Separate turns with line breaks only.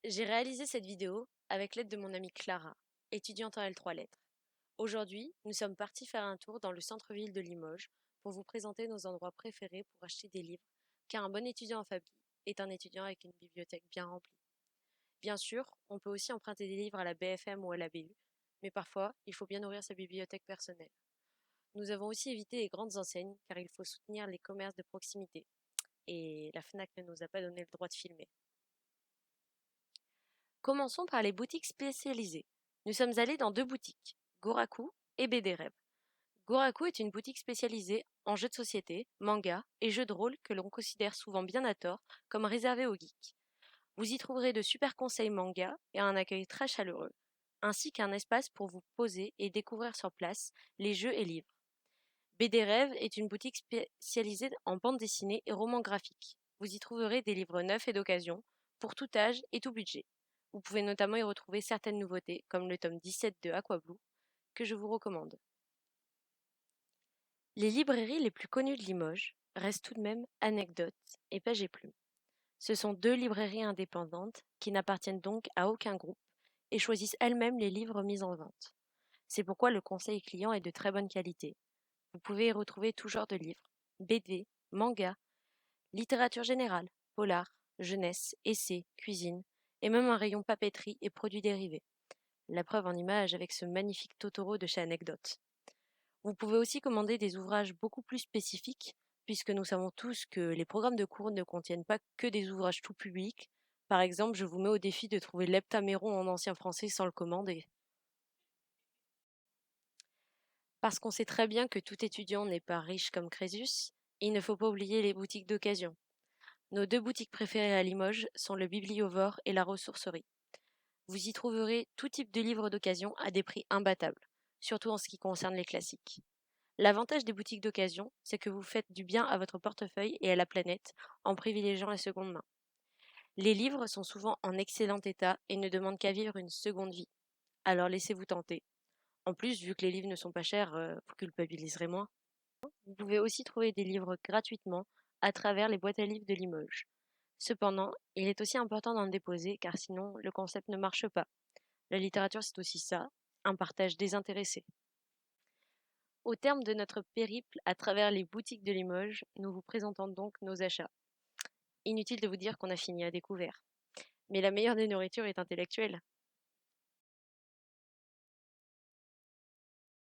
J'ai réalisé cette vidéo avec l'aide de mon amie Clara, étudiante en L3 lettres. Aujourd'hui, nous sommes partis faire un tour dans le centre-ville de Limoges pour vous présenter nos endroits préférés pour acheter des livres, car un bon étudiant en Fabi est un étudiant avec une bibliothèque bien remplie. Bien sûr, on peut aussi emprunter des livres à la BFM ou à la BU, mais parfois, il faut bien nourrir sa bibliothèque personnelle. Nous avons aussi évité les grandes enseignes, car il faut soutenir les commerces de proximité, et la FNAC ne nous a pas donné le droit de filmer. Commençons par les boutiques spécialisées. Nous sommes allés dans deux boutiques, Goraku et BD Rêve. Goraku est une boutique spécialisée en jeux de société, manga et jeux de rôle que l'on considère souvent bien à tort comme réservés aux geeks. Vous y trouverez de super conseils manga et un accueil très chaleureux, ainsi qu'un espace pour vous poser et découvrir sur place les jeux et livres. BD Rêve est une boutique spécialisée en bande dessinée et romans graphiques. Vous y trouverez des livres neufs et d'occasion, pour tout âge et tout budget. Vous pouvez notamment y retrouver certaines nouveautés, comme le tome 17 de Aquablue, que je vous recommande. Les librairies les plus connues de Limoges restent tout de même Anecdote et Page et Plume. Ce sont deux librairies indépendantes qui n'appartiennent donc à aucun groupe et choisissent elles-mêmes les livres mis en vente. C'est pourquoi le conseil client est de très bonne qualité. Vous pouvez y retrouver tout genre de livres, BD, manga, littérature générale, polar, jeunesse, essais, cuisine, et même un rayon papeterie et produits dérivés. La preuve en image avec ce magnifique Totoro de chez Anecdote. Vous pouvez aussi commander des ouvrages beaucoup plus spécifiques, puisque nous savons tous que les programmes de cours ne contiennent pas que des ouvrages tout publics. Par exemple, je vous mets au défi de trouver l'Heptaméron en ancien français sans le commander. Parce qu'on sait très bien que tout étudiant n'est pas riche comme Crésus, il ne faut pas oublier les boutiques d'occasion. Nos deux boutiques préférées à Limoges sont le Bibliovore et la Ressourcerie. Vous y trouverez tout type de livres d'occasion à des prix imbattables, surtout en ce qui concerne les classiques. L'avantage des boutiques d'occasion, c'est que vous faites du bien à votre portefeuille et à la planète en privilégiant la seconde main. Les livres sont souvent en excellent état et ne demandent qu'à vivre une seconde vie. Alors laissez-vous tenter. En plus, vu que les livres ne sont pas chers, vous culpabiliserez moins. Vous pouvez aussi trouver des livres gratuitement à travers les boîtes à livres de Limoges. Cependant, il est aussi important d'en déposer car sinon le concept ne marche pas. La littérature, c'est aussi ça, un partage désintéressé. Au terme de notre périple à travers les boutiques de Limoges, nous vous présentons donc nos achats. Inutile de vous dire qu'on a fini à découvert. Mais la meilleure des nourritures est intellectuelle.